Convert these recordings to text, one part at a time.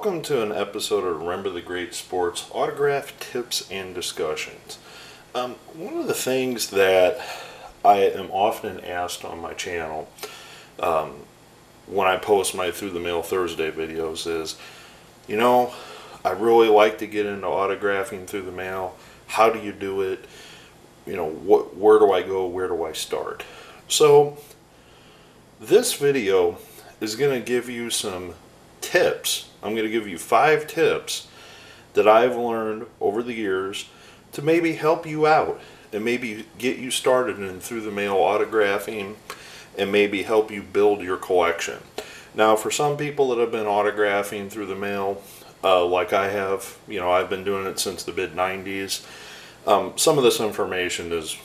Welcome to an episode of Remember the Great Sports autograph tips and discussions. One of the things that I am often asked on my channel when I post my Through the Mail Thursday videos is, I really like to get into autographing through the mail. How do you do it? Where do I go? Where do I start? So this video is going to give you some tips. I'm going to give you 5 tips that I've learned over the years to maybe help you out and maybe get you started in through the mail autographing and maybe help you build your collection. Now, for some people that have been autographing through the mail, like I have, I've been doing it since the mid-90s. Some of this information is,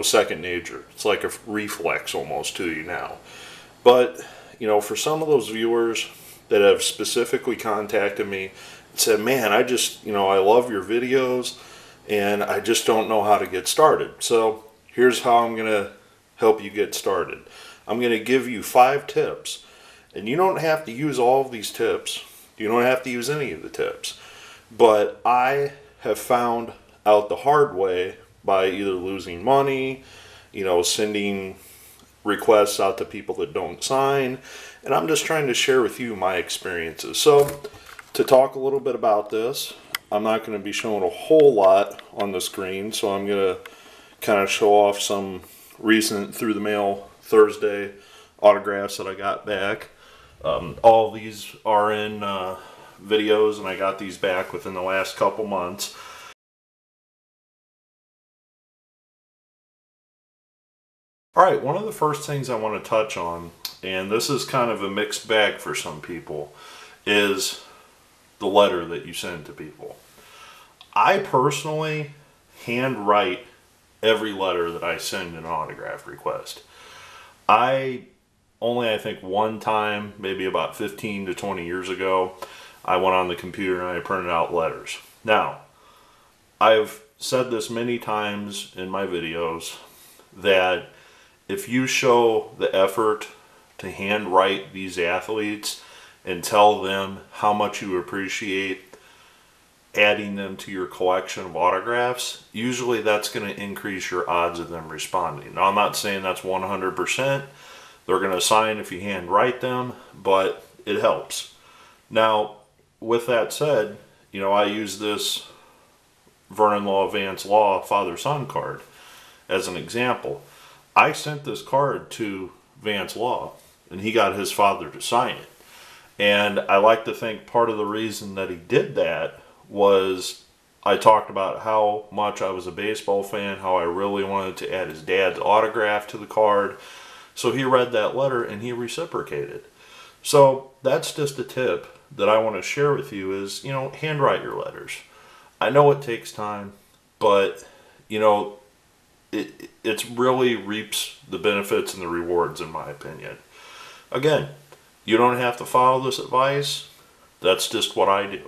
second nature. It's like a reflex almost to you now. But, for some of those viewers that have specifically contacted me and said, man, I love your videos and I just don't know how to get started. So here's how I'm going to help you get started. I'm going to give you 5 tips, and you don't have to use all of these tips. You don't have to use any of the tips. But I have found out the hard way by either losing money, sending requests out to people that don't sign, and I'm just trying to share with you my experiences. So to talk a little bit about this, I'm not going to be showing a whole lot on the screen, so I'm going to kind of show off some recent Through the Mail Thursday autographs that I got back. All these are in videos, and I got these back within the last couple months. Alright, one of the first things I want to touch on, and this is kind of a mixed bag for some people, is the letter that you send to people. I personally handwrite every letter that I send an autograph request. I think one time, maybe about 15 to 20 years ago, I went on the computer and I printed out letters. Now, I've said this many times in my videos that if you show the effort to handwrite these athletes and tell them how much you appreciate adding them to your collection of autographs, usually that's going to increase your odds of them responding. Now, I'm not saying that's 100%. They're going to sign if you handwrite them, but it helps. Now, with that said, I use this Vernon Law Vance Law father-son card as an example. I sent this card to Vance Law, and he got his father to sign it. And I like to think part of the reason that he did that was I talked about how much I was a baseball fan, how I really wanted to add his dad's autograph to the card. So he read that letter and he reciprocated. So that's just a tip that I want to share with you is, handwrite your letters. I know it takes time, but, it really reaps the benefits and the rewards, in my opinion. Again, you don't have to follow this advice. That's just what I do.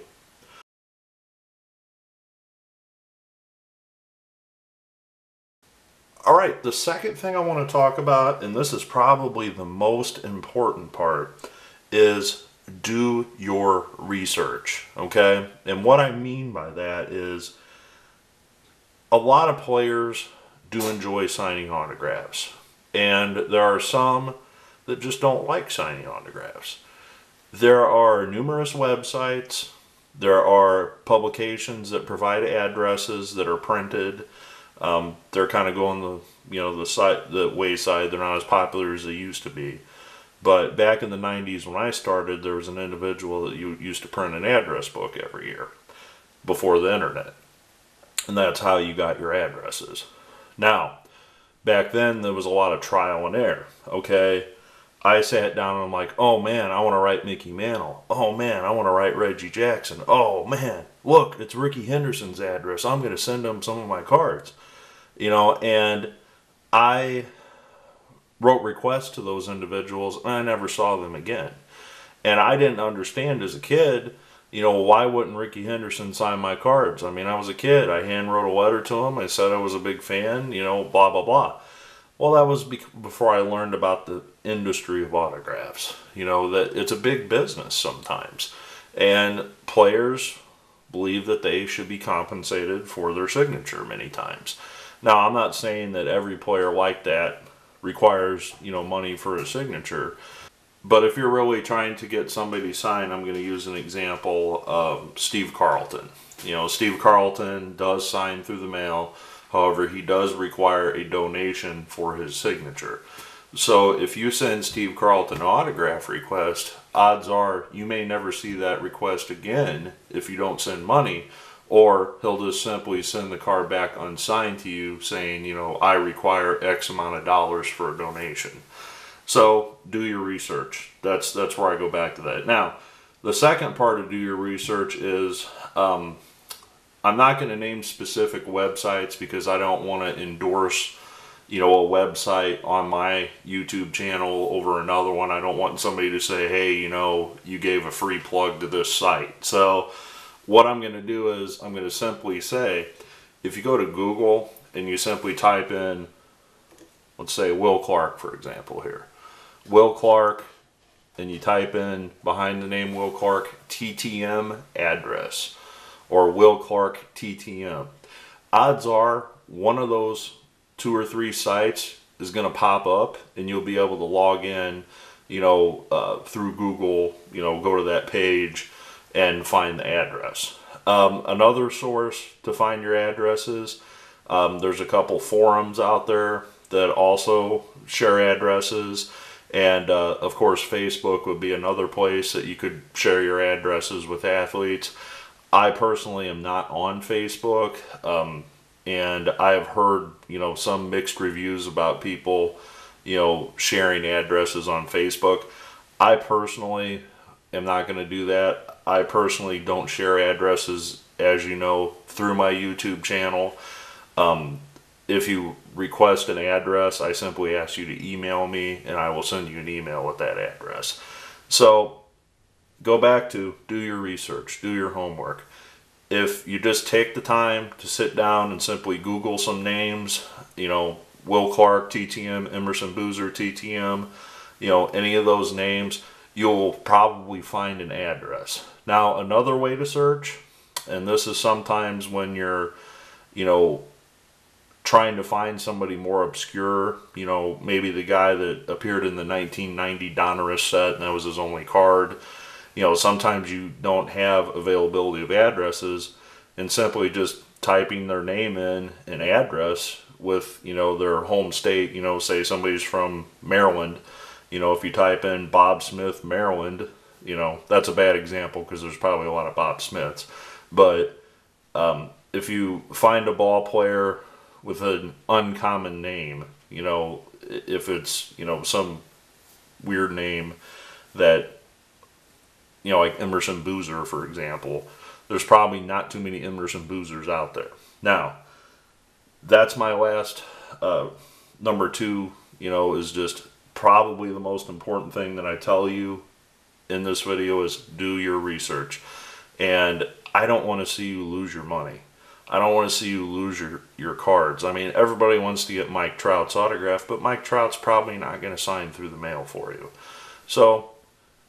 Alright, the second thing I want to talk about, and this is probably the most important part, is do your research, okay? And what I mean by that is a lot of players do enjoy signing autographs, and there are some that just don't like signing autographs. There are numerous websites, there are publications that provide addresses that are printed. They're kind of going the wayside. They're not as popular as they used to be. But back in the 90s when I started, there was an individual that used to print an address book every year before the internet. And that's how you got your addresses. Now, back then there was a lot of trial and error, okay? I sat down and I'm like, oh man, I want to write Mickey Mantle. Oh man, I want to write Reggie Jackson. Oh man, look, it's Ricky Henderson's address. I'm going to send him some of my cards. And I wrote requests to those individuals and I never saw them again. And I didn't understand as a kid, why wouldn't Ricky Henderson sign my cards? I mean, I was a kid. I hand wrote a letter to him. I said I was a big fan, blah, blah, blah. Well, that was before I learned about the industry of autographs, that it's a big business sometimes. And players believe that they should be compensated for their signature many times. Now, I'm not saying that every player like that requires, money for a signature. But if you're really trying to get somebody signed, I'm going to use an example of Steve Carlton. Steve Carlton does sign through the mail. However, he does require a donation for his signature. So if you send Steve Carlton an autograph request, odds are you may never see that request again if you don't send money, or he'll just simply send the card back unsigned to you saying, I require X amount of dollars for a donation. So do your research. That's where I go back to that. Now, the second part of do your research is I'm not going to name specific websites because I don't want to endorse a website on my YouTube channel over another one. I don't want somebody to say, hey, you gave a free plug to this site. So what I'm going to do is I'm going to simply say, if you go to Google and you simply type in, let's say Will Clark, for example here. Will Clark, and you type in behind the name Will Clark, TTM address, or Will Clark TTM. Odds are one of those 2 or 3 sites is going to pop up, and you'll be able to log in, through Google, go to that page and find the address. Another source to find your addresses, there's a couple forums out there that also share addresses. And of course, Facebook would be another place that you could share your addresses with athletes. I personally am not on Facebook, and I have heard, some mixed reviews about people, sharing addresses on Facebook. I personally am not going to do that. I personally don't share addresses, as you know, through my YouTube channel. If you request an address, I simply ask you to email me, and I will send you an email with that address. So go back to do your research, do your homework. If you just take the time to sit down and simply Google some names, Will Clark, TTM, Emerson Boozer, TTM, any of those names, you'll probably find an address. Now, another way to search, and this is sometimes when you're, trying to find somebody more obscure, maybe the guy that appeared in the 1990 Donruss set and that was his only card. Sometimes you don't have availability of addresses, and simply just typing their name in and address with, their home state, say somebody's from Maryland, if you type in Bob Smith, Maryland, that's a bad example because there's probably a lot of Bob Smiths. But if you find a ball player with an uncommon name, if it's, some weird name that, like Emerson Boozer, for example, there's probably not too many Emerson Boozers out there. Now, that's my last, number 2, is just probably the most important thing that I tell you in this video is do your research. And I don't want to see you lose your money. I don't want to see you lose your cards. I mean, everybody wants to get Mike Trout's autograph, but Mike Trout's probably not going to sign through the mail for you. So,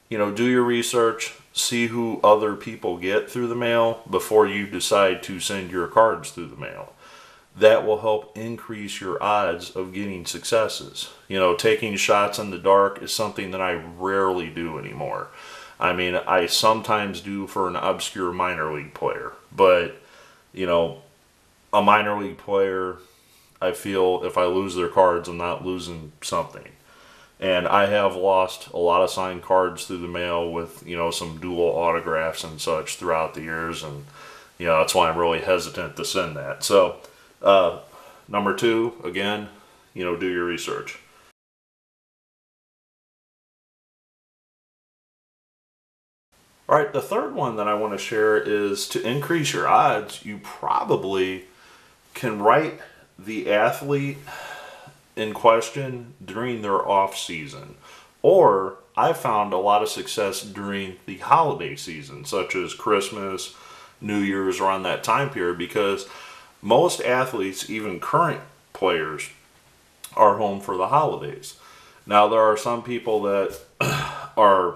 do your research, see who other people get through the mail before you decide to send your cards through the mail. That will help increase your odds of getting successes. Taking shots in the dark is something that I rarely do anymore. I mean, I sometimes do for an obscure minor league player, but a minor league player, I feel if I lose their cards, I'm not losing something. And I have lost a lot of signed cards through the mail with, some dual autographs and such throughout the years. And, that's why I'm really hesitant to send that. So, number 2, again, do your research. All right, the third one that I want to share is to increase your odds, you probably can write the athlete in question during their off season. Or I found a lot of success during the holiday season, such as Christmas, New Year's, around that time period, because most athletes, even current players, are home for the holidays. Now, there are some people that are,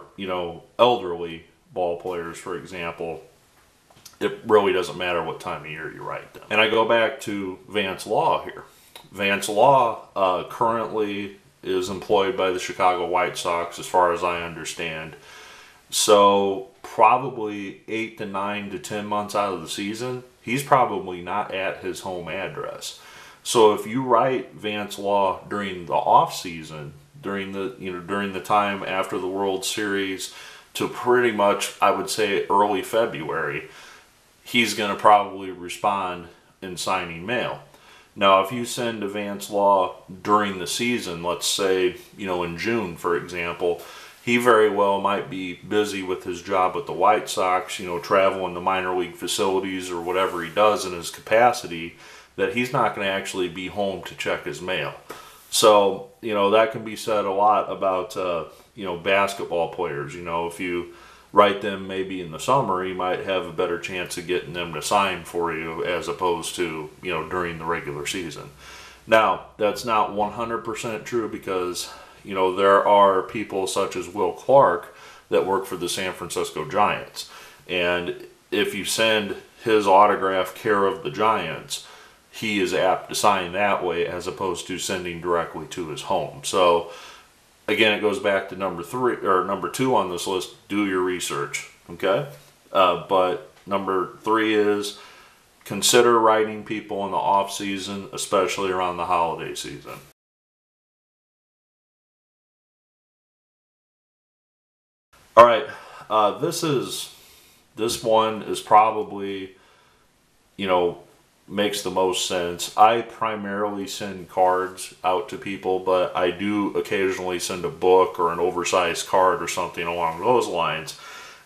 elderly ball players, for example, it really doesn't matter what time of year you write them. And I go back to Vance Law here. Vance Law currently is employed by the Chicago White Sox, as far as I understand. So probably 8 to 9 to 10 months out of the season, he's probably not at his home address. So if you write Vance Law during the off season, during the time after the World Series to pretty much, I would say, early February, he's going to probably respond in signing mail. Now, if you send a Vance Law during the season, let's say, in June, for example, he very well might be busy with his job with the White Sox, traveling to minor league facilities or whatever he does in his capacity, that he's not going to actually be home to check his mail. So, that can be said a lot about, basketball players. If you write them maybe in the summer, you might have a better chance of getting them to sign for you as opposed to, during the regular season. Now, that's not 100% true because, there are people such as Will Clark that work for the San Francisco Giants. And if you send his autograph care of the Giants, he is apt to sign that way as opposed to sending directly to his home. So, again, it goes back to number 2 on this list, do your research, okay? But number 3 is consider writing people in the off season, especially around the holiday season. All right, this one is probably, makes the most sense. I primarily send cards out to people, but I do occasionally send a book or an oversized card or something along those lines.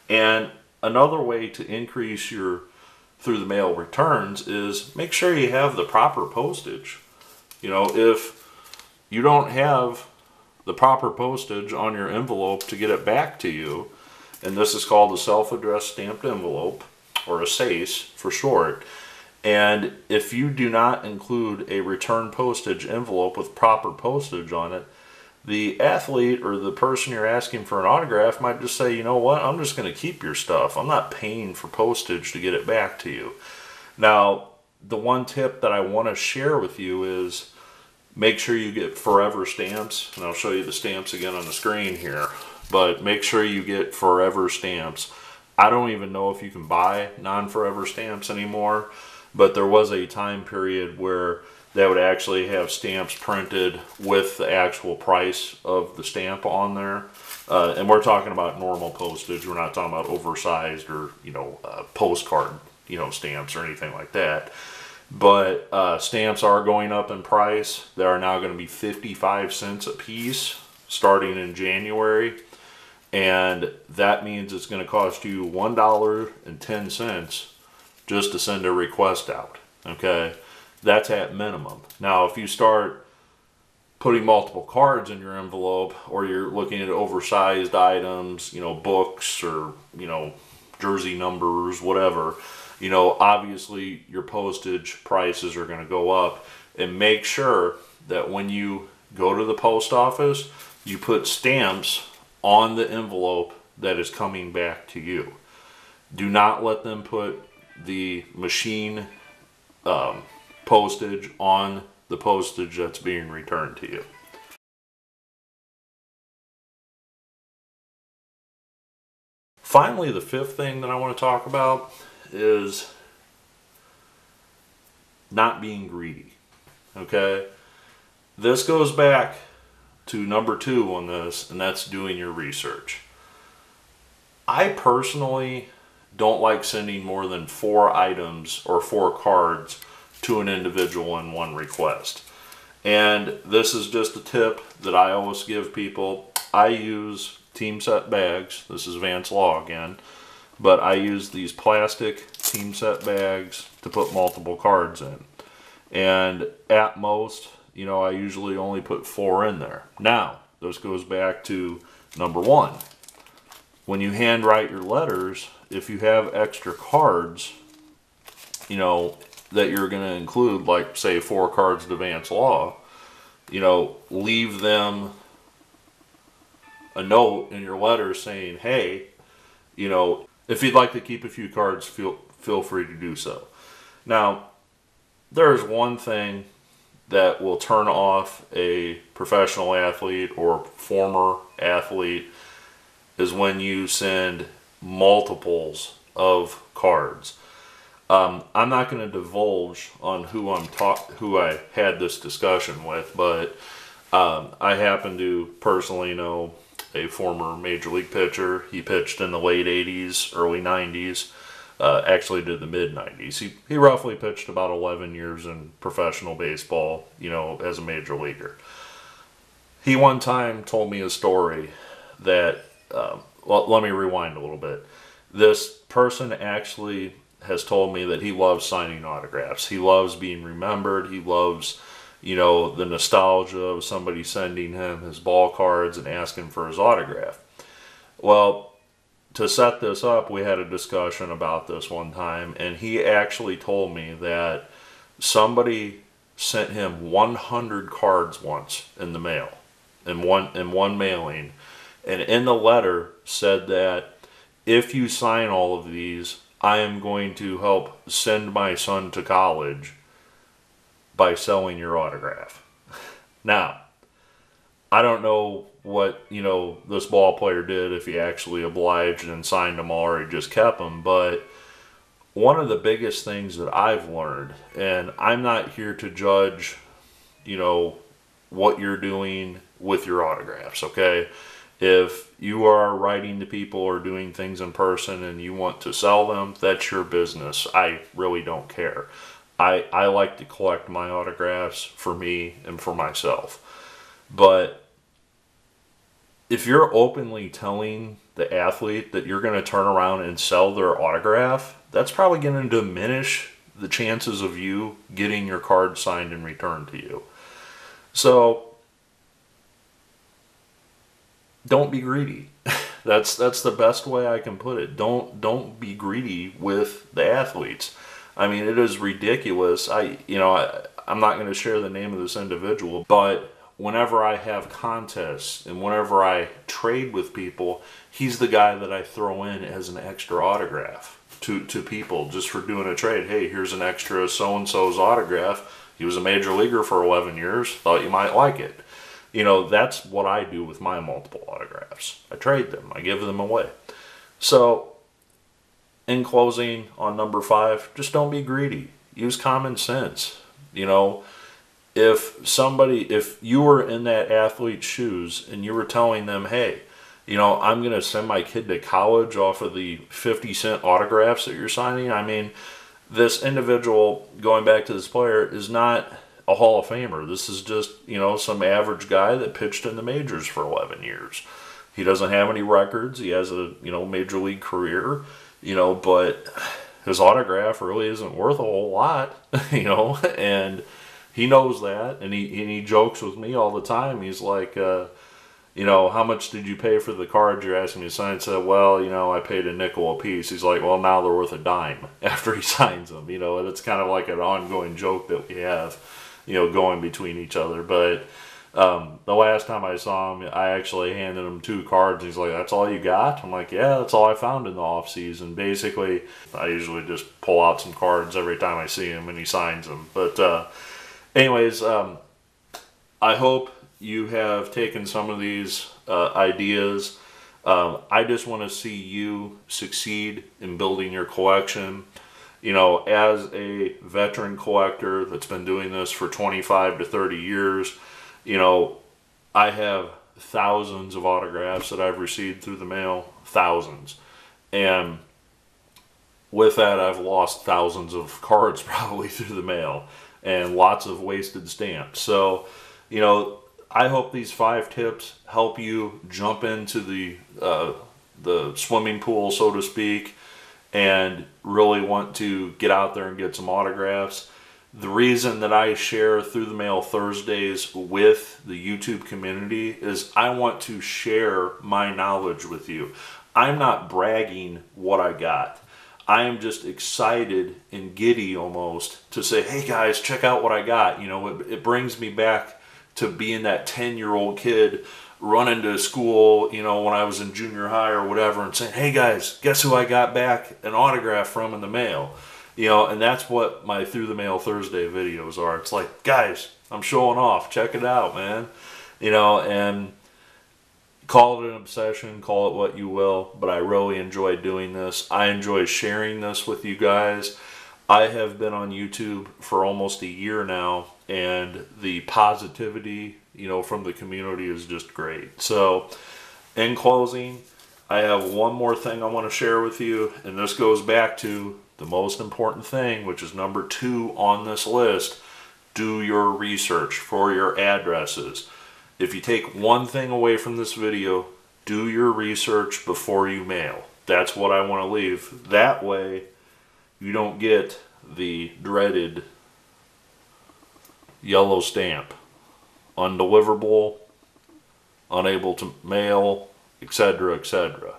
And another way to increase your through the mail returns is make sure you have the proper postage. If you don't have the proper postage on your envelope to get it back to you, and this is called a self-addressed stamped envelope, or a SASE for short, and if you do not include a return postage envelope with proper postage on it, the athlete or the person you're asking for an autograph might just say, you know what, I'm just going to keep your stuff. I'm not paying for postage to get it back to you. Now, the one tip that I want to share with you is make sure you get forever stamps, and I'll show you the stamps again on the screen here, but make sure you get forever stamps. I don't even know if you can buy non-forever stamps anymore, but there was a time period where they would actually have stamps printed with the actual price of the stamp on there. And we're talking about normal postage. We're not talking about oversized or, postcard, stamps or anything like that. But stamps are going up in price. They are now going to be 55 cents a piece starting in January. And that means it's going to cost you $1.10 just to send a request out, okay? That's at minimum. Now, if you start putting multiple cards in your envelope, or you're looking at oversized items, books or, jersey numbers, whatever, obviously your postage prices are going to go up. And make sure that when you go to the post office, you put stamps on the envelope that is coming back to you. Do not let them put the machine postage on the postage that's being returned to you. Finally, the 5th thing that I want to talk about is not being greedy. Okay? This goes back to number 2 on this, and that's doing your research. I personally don't like sending more than 4 items or 4 cards to an individual in one request. And this is just a tip that I always give people. I use team set bags. This is Vance Law again. But I use these plastic team set bags to put multiple cards in. And at most, I usually only put 4 in there. Now, this goes back to number 1. When you handwrite your letters, if you have extra cards, that you're going to include, like say 4 cards to Vance Law, leave them a note in your letter saying, hey, You know, if you'd like to keep a few cards, feel free to do so. Now, there is one thing that will turn off a professional athlete or former athlete is when you send multiples of cards. I'm not going to divulge on who I had this discussion with, but I happen to personally know a former major league pitcher. He pitched in the late 80s, early 90s, actually to the mid 90s. He roughly pitched about 11 years in professional baseball, you know, as a major leaguer. He one time told me a story that, well, let me rewind a little bit. This person actually has told me that he loves signing autographs. He loves being remembered. He loves, you know, the nostalgia of somebody sending him his ball cards and asking for his autograph. Well, to set this up, we had a discussion about this one time, and he actually told me that somebody sent him 100 cards once in the mail, in one mailing, and in the letter said that if you sign all of these, I am going to help send my son to college by selling your autograph. Now, I don't know what, you know, this ball player did, if he actually obliged and signed them all or he just kept them, but one of the biggest things that I've learned, and I'm not here to judge, you know, what you're doing with your autographs, okay? If you are writing to people or doing things in person and you want to sell them, that's your business. I really don't care. I like to collect my autographs for me and for myself. But if you're openly telling the athlete that you're going to turn around and sell their autograph, that's probably going to diminish the chances of you getting your card signed and returned to you. So don't be greedy. That's the best way I can put it. Don't be greedy with the athletes. I mean, it is ridiculous. I'm not going to share the name of this individual, but whenever I have contests and whenever I trade with people, he's the guy that I throw in as an extra autograph to people just for doing a trade. Hey, here's an extra so-and-so's autograph. He was a major leaguer for 11 years. Thought you might like it. You know, that's what I do with my multiple autographs. I trade them. I give them away. So, in closing on number 5, just don't be greedy. Use common sense. You know, if you were in that athlete's shoes and you were telling them, hey, you know, I'm going to send my kid to college off of the 50-cent autographs that you're signing. I mean, this individual, going back to this player, is not a Hall of Famer. This is just, you know, some average guy that pitched in the majors for 11 years. He doesn't have any records. He has a, you know, major league career, you know, but his autograph really isn't worth a whole lot, you know, and he knows that, and he jokes with me all the time. He's like, you know, how much did you pay for the cards you're asking me to sign? I said, well, you know, I paid a nickel a piece. He's like, well, now they're worth a dime after he signs them, you know, and it's kind of like an ongoing joke that we have, you know, going between each other. But the last time I saw him, I actually handed him 2 cards. He's like, that's all you got? I'm like, yeah, that's all I found in the offseason. Basically, I usually just pull out some cards every time I see him and he signs them. But anyways, I hope you have taken some of these ideas. I just want to see you succeed in building your collection. You know, as a veteran collector that's been doing this for 25 to 30 years, you know, I have thousands of autographs that I've received through the mail, thousands. And with that, I've lost thousands of cards probably through the mail and lots of wasted stamps. So, you know, I hope these 5 tips help you jump into the swimming pool, so to speak, and really want to get out there and get some autographs. The reason that I share Through the Mail Thursdays with the YouTube community is I want to share my knowledge with you. I'm not bragging what I got. I am just excited and giddy almost to say, hey guys, check out what I got. You know, it brings me back to being that 10-year-old kid running to school, you know, when I was in junior high or whatever, and saying, hey guys, guess who I got back an autograph from in the mail? You know, and that's what my Through the Mail Thursday videos are. It's like, guys, I'm showing off. Check it out, man. You know, and call it an obsession, call it what you will, but I really enjoy doing this. I enjoy sharing this with you guys. I have been on YouTube for almost a year now, and the positivity, you know, from the community is just great. So, in closing, I have one more thing I want to share with you, and this goes back to the most important thing, which is number 2 on this list. Do your research for your addresses. If you take one thing away from this video, do your research before you mail. That's what I want to leave. That way, you don't get the dreaded yellow stamp. Undeliverable, unable to mail, etc., etc.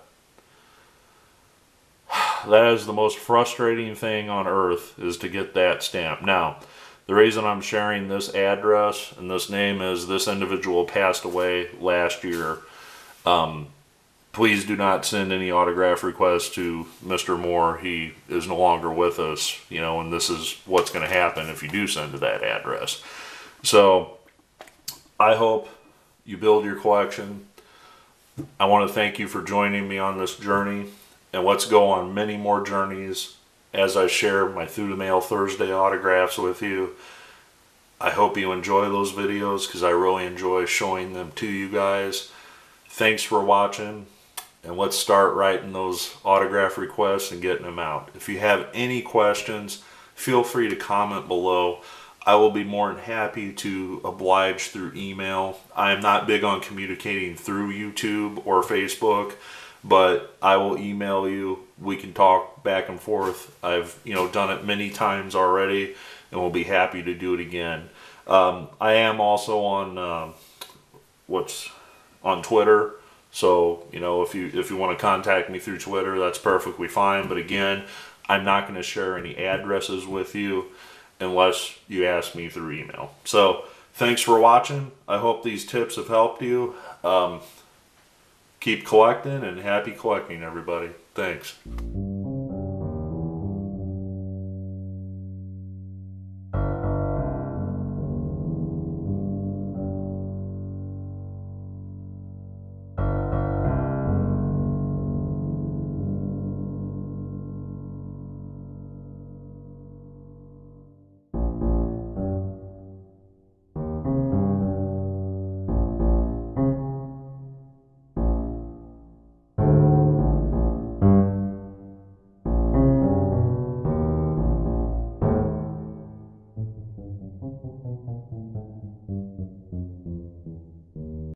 That is the most frustrating thing on earth, is to get that stamp. Now, the reason I'm sharing this address and this name is this individual passed away last year. Please do not send any autograph requests to Mr. Moore. He is no longer with us, you know, and this is what's going to happen if you do send to that address. So, I hope you build your collection. I want to thank you for joining me on this journey, and let's go on many more journeys as I share my Through the Mail Thursday autographs with you. I hope you enjoy those videos, because I really enjoy showing them to you guys. Thanks for watching, and let's start writing those autograph requests and getting them out. If you have any questions, feel free to comment below. I will be more than happy to oblige through email. I am not big on communicating through YouTube or Facebook, but I will email you. We can talk back and forth. I've, you know, done it many times already, and we'll be happy to do it again. I am also on on Twitter. So, you know, if you want to contact me through Twitter, that's perfectly fine. But again, I'm not going to share any addresses with you unless you ask me through email. So, thanks for watching. I hope these tips have helped you. Keep collecting, and happy collecting, everybody. Thanks.